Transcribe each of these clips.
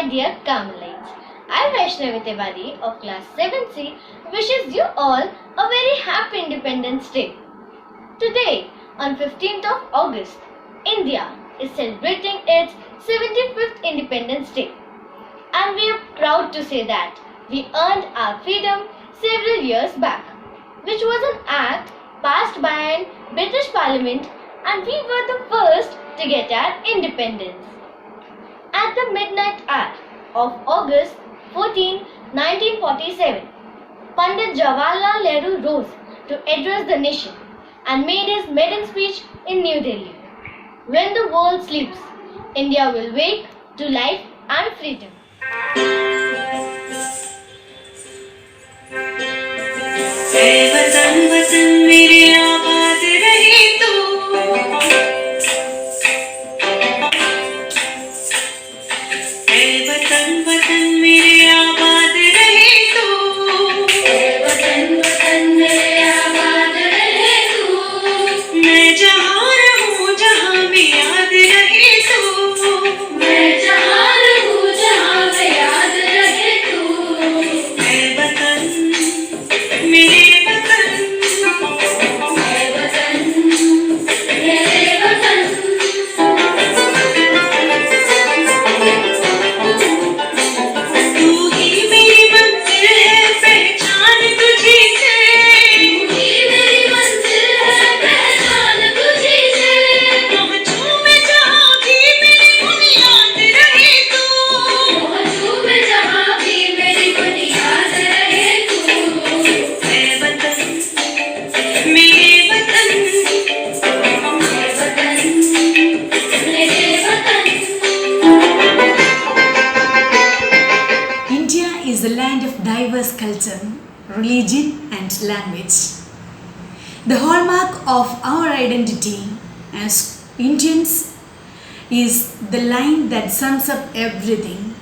my dear Carmelites. I, Vaishnavi Tiwari of class 7C, wishes you all a very happy Independence Day. Today, on 15th of August, India is celebrating its 75th Independence Day. And we are proud to say that we earned our freedom several years back, which was an act passed by an British Parliament, and we were the first to get our independence. At the midnight hour of August 14, 1947, Pandit Jawaharlal Nehru rose to address the nation and made his maiden speech in New Delhi. When the world sleeps, India will wake to life and freedom. वतन वतन मेरे आबाद रहे तो वतन वतन मेरे आबाद रहे तो वतन वतन मेरे आबाद रहे तो मैं जहाँ रहूँ जहाँ में याद रहे तो मैं जहाँ रहूँ जहाँ में याद रहे तो वतन मेरे is a land of diverse culture, religion and language. The hallmark of our identity as Indians is the line that sums up everything,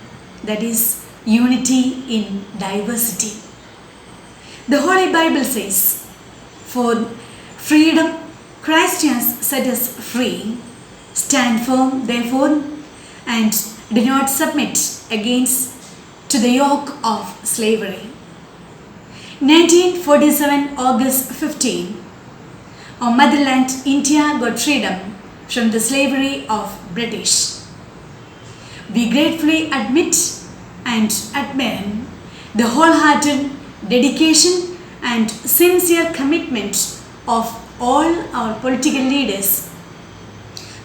that is unity in diversity. The Holy Bible says, "For freedom Christ has set us free. Stand firm therefore and do not submit against to the yoke of slavery." 1947 August 15, our motherland India got freedom from the slavery of British. We gratefully admit and admire the wholehearted dedication and sincere commitment of all our political leaders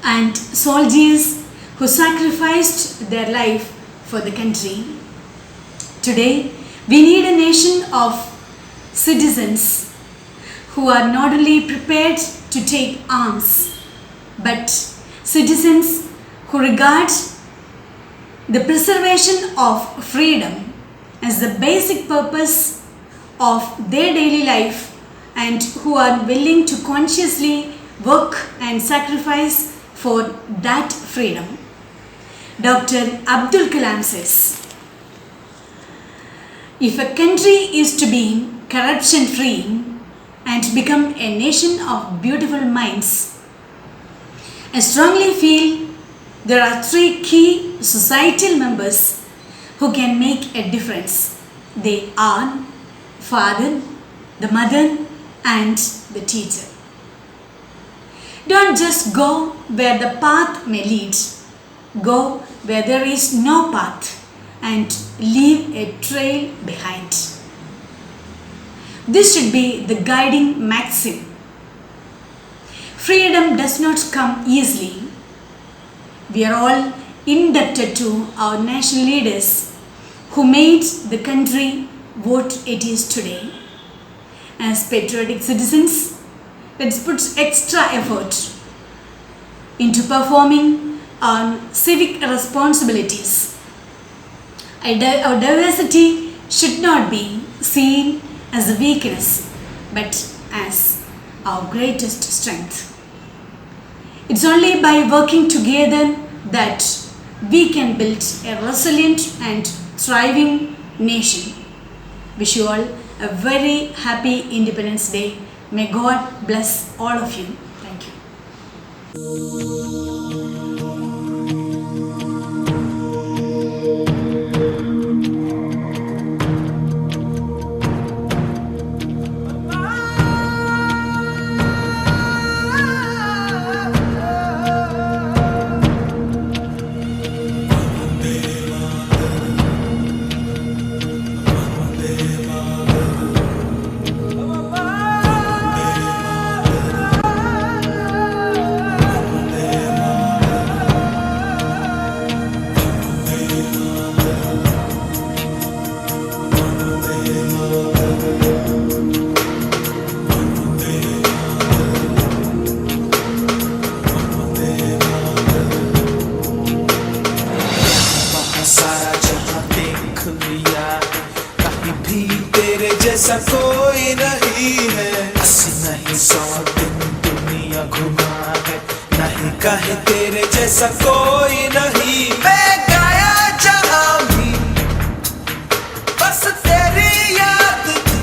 and soldiers who sacrificed their life for the country. Today, we need a nation of citizens who are not only prepared to take arms, but citizens who regard the preservation of freedom as the basic purpose of their daily life and who are willing to consciously work and sacrifice for that freedom. Dr. Abdul Kalam says, "If a country is to be corruption free and become a nation of beautiful minds, I strongly feel there are three key societal members who can make a difference. They are father, the mother and the teacher. Don't just go where the path may lead. Go where there is no path and leave a trail behind." This should be the guiding maxim. Freedom does not come easily. We are all indebted to our national leaders who made the country what it is today. As patriotic citizens, let's put extra effort into performing our civic responsibilities. Our diversity should not be seen as a weakness, but as our greatest strength. It's only by working together that we can build a resilient and thriving nation. Wish you all a very happy Independence Day. May God bless all of you. Thank you. जैसा कोई नहीं है। 80 नहीं 100 दिन दुनिया घुमा है, नहीं कहे तेरे जैसा कोई नहीं। मैं गाया जहां भी बस तेरी याद थी,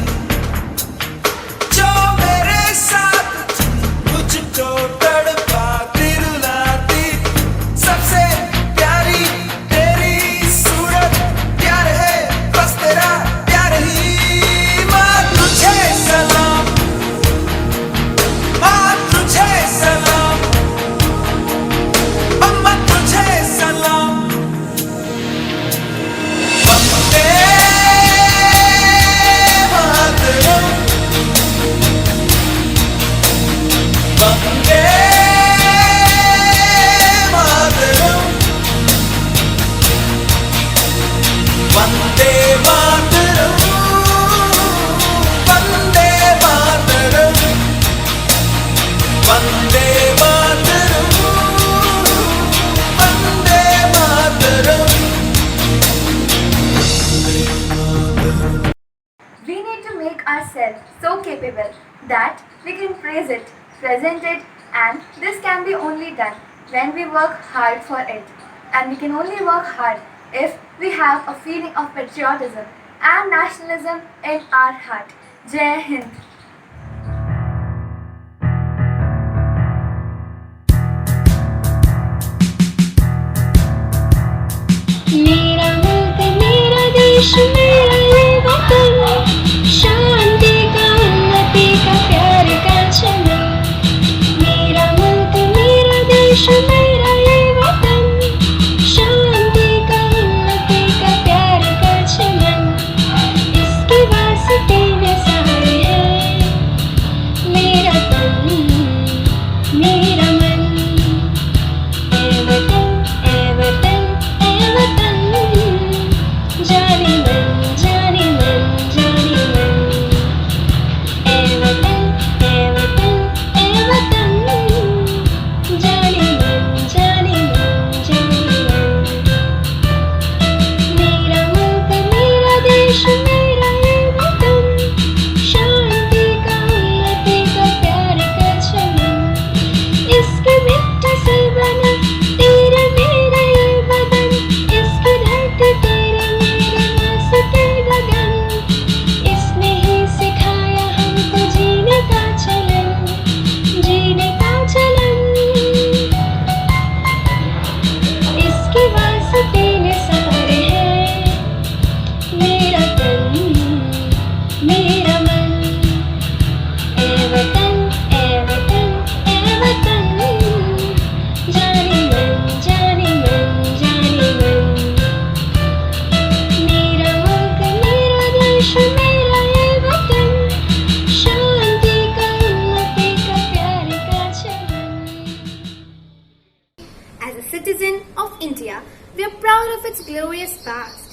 जो मेरे साथ थी, मुझको तड़पाती रुलाती। सबसे प्यारी तेरी सूरत, प्यार है बस तेरा प्यार ही। माँ तुझे सलाम, माँ तुझे सलाम, अम्मा तुझे सलाम। Vande Mataram, Vande Mataram, Vande Mataram, Vande Mataram, Vande Mataram, Vande Mataram. We need to make ourselves so capable that we can praise it, present it, and this can be only done when we work hard for it. And we can only work hard if we have a feeling of patriotism and nationalism in our heart. Jai Hind. मेरा मुल्क मेरा देश मेरा ये वतन, शांति का उन्नति का प्यार का चमन। मेरा मुल्क मेरा देश मेरा ये वतन, शांति का उन्नति का प्यार का चमन। इसके वास्ते निसार है मेरा तन मेरा मन। ए वतन ए वतन ए वतन, जाने मन जाने मन जाने मन। ए वतन ए वतन ए वतन, जाने मन जाने मन जाने मन। मेरा मुल्क मेरा देश मेरा ये वतन, शांति का उन्नति का प्यार का चमन। इसके मिट्टी से बना तेरा मेरा ये बदन, इसकी धरती तेरे मेरे वास्ते गगन। इसने ही सिखाया हमको जीने का चलन, जीने का चलन। इसके वास्ते निसार है मेरा तन मेरा मन। ए वतन ए वतन ए वतन, जाने मन जाने मन जाने मन। मेरा मुल्क मेरा देश मेरा ये वतन, शांति का उन्नति का प्यार का चमन। As a citizen of India, we are proud of its glorious past.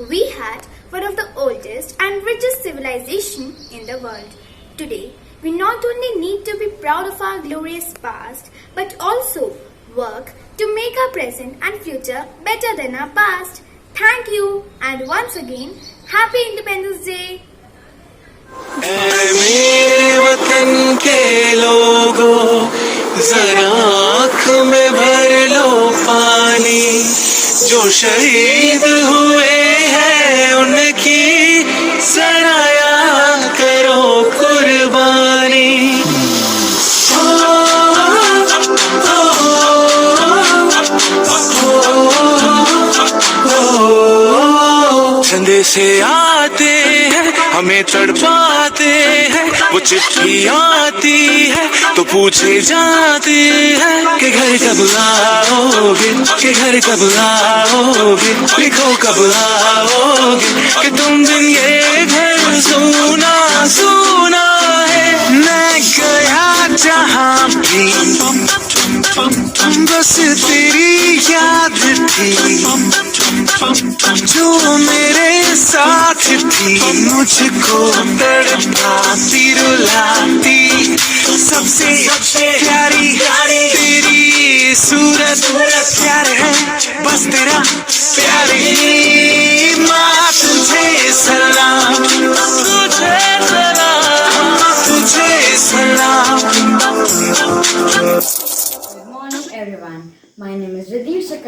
We had one of the oldest and richest civilization in the world. Today, we not only need to be proud of our glorious past, but also work to make our present and future better than our past. Thank you, and once again, Happy Independence Day! ऐ मेरे वतन के लोगों, जरा आँख में भर लो पानी। जो शहीद हुए हैं उनकी जरा याद करो कुर्बानी। संदेशे आते हैं हमें तड़पाते हैं, वो चिट्ठी आती है तो पूछे जाते हैं कि घर कब आओगे, कि घर कब आओगे, लिखो कब आओगे, कि तुम दिन ये घर सुना सुना है। मैं गया जहाँ भी बस तेरी याद थी, जो मेरे साथ थी, मुझको तड़पाती रुलाती। सबसे प्यारी तेरी सूरत, प्यार है बस तेरा प्यार ही। माँ तुझे सलाम, तुझे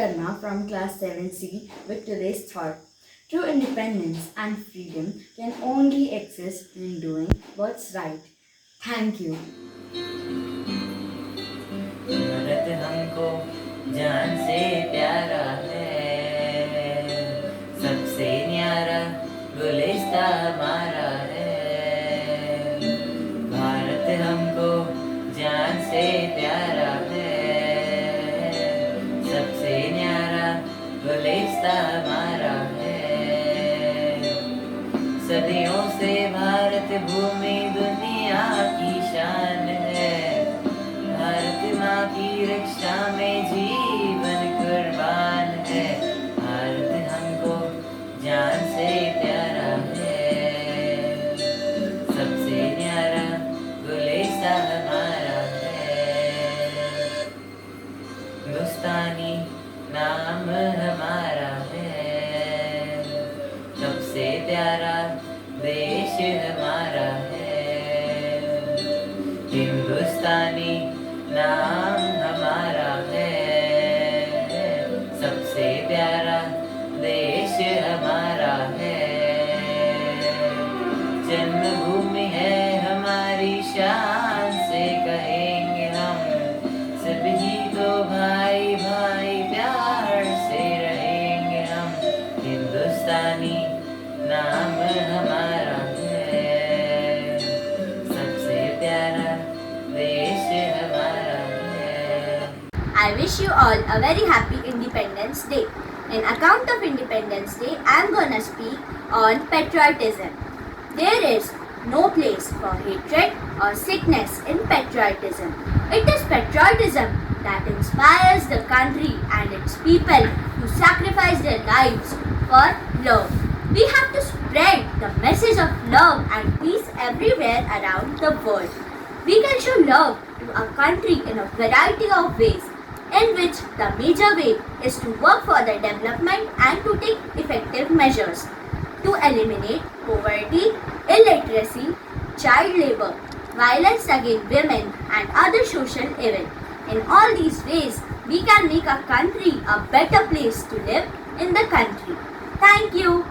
Karna from class 7C with today's thought. True independence and freedom can only exist in doing what's right. Thank you. Bharat हमको जान से प्यारा है, सबसे न्यारा गुलिस्ता हमारा है। भारत हमको जान से प्यारा है, सबसे न्यारा गुलिस्ता हमारा है। सदियों से भारत भूमि दुनिया की शान है, भारत माँ की रक्षा में जीवन कुर्बान है। भारत हमको जान से प्यारा है, सबसे न्यारा गुलिस्ता हमारा है। हिंदुस्तानी नाम हमारा है, सबसे प्यारा देश हमारा है। हिंदुस्तानी नाम हमारा है, सबसे प्यारा देश हमारा है। जन्मभूमि है हमारी शान से कहेंगे हम, सभी तो भाई भाई प्यार से रहेंगे हम। हिंदुस्तानी नाम हमारा है, सबसे प्यारा देश हमारा है। I wish you all a very happy Independence Day. In account of Independence Day, I am gonna speak on patriotism. There is no place for hatred or sickness in patriotism. It is patriotism that inspires the country and its people to sacrifice their lives for love. We have to spread the message of love and peace everywhere around the world. We can show love to our country in a variety of ways, in which the major way is to work for the development and to take effective measures to eliminate poverty, illiteracy, child labor, violence against women and other social evils. In all these ways, we can make our country a better place to live in the country. Thank you.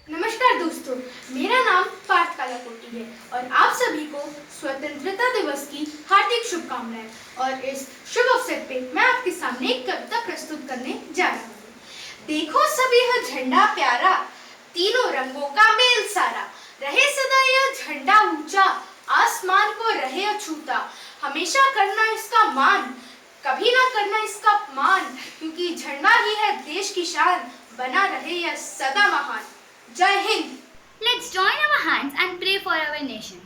नमस्कार दोस्तों, मेरा नाम पार्थ कालाकोटी है और आप सभी को स्वतंत्रता दिवस की हार्दिक शुभकामनाएं। और इस शुभ अवसर पे मैं आपके सामने एक कविता प्रस्तुत करने जा रहा हूँ। देखो सभी यह झंडा प्यारा, तीनों रंगों का मेल सारा, रहे सदा यह झंडा ऊंचा, आसमान को रहे अछूता। हमेशा करना इसका मान, कभी ना करना इसका अपमान, क्योंकि झंडा ही है देश की शान, बना रहे यह सदा महान। जय Hind. Let's join our hands and pray for our nation.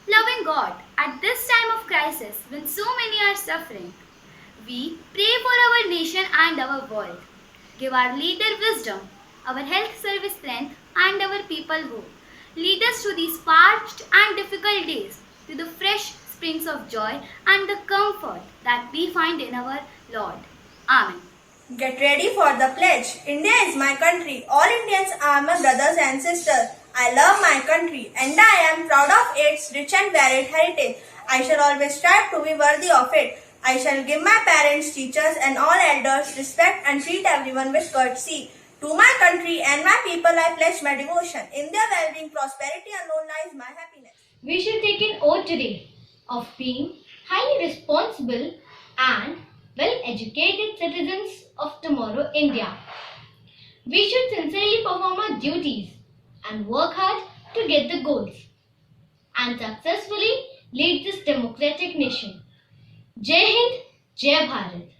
Loving God, at this time of crisis, when so many are suffering, we pray for our nation and our world. Give our leader wisdom, our health service strength, and our people hope. Lead us through these parched and difficult days to the fresh springs of joy and the comfort that we find in our Lord. Amen. Get ready for the pledge. India is my country. All Indians are my brothers and sisters. I love my country and I am proud of its rich and varied heritage. I shall always strive to be worthy of it. I shall give my parents, teachers and all elders respect and treat everyone with courtesy. To my country and my people I pledge my devotion. In their well-being, prosperity alone lies my happiness. We should take an oath today of being highly responsible and well-educated citizens of tomorrow India. We should sincerely perform our duties and work hard to get the goals and successfully lead this democratic nation. Jai Hind, Jai Bharat.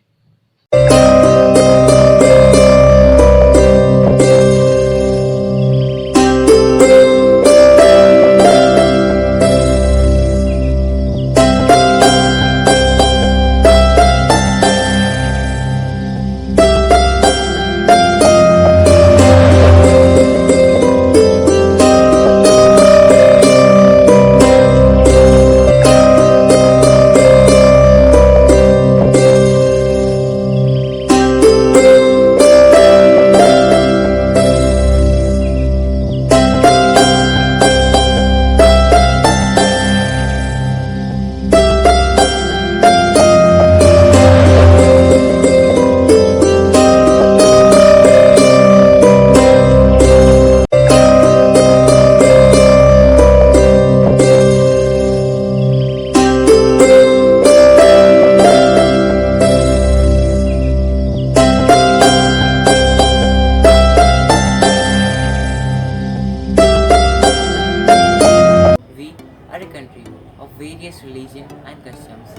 We are a country of various religion and customs,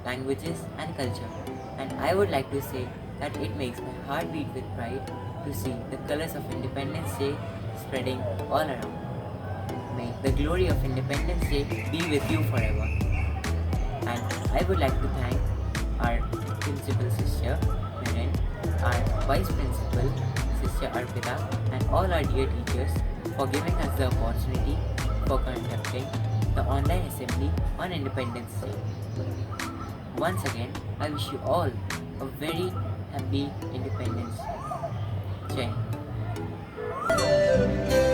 languages and culture, and I would like to say that it makes my heart beat with pride to see the colors of Independence Day spreading all around. May the glory of Independence Day be with you forever. And I would like to thank our principal sister, Miran, our vice principal, Sister Arpita, and all our dear teachers for giving us the opportunity for conducting the online assembly on Independence Day. Once again, I wish you all a very happy Independence Day. Jai Hind.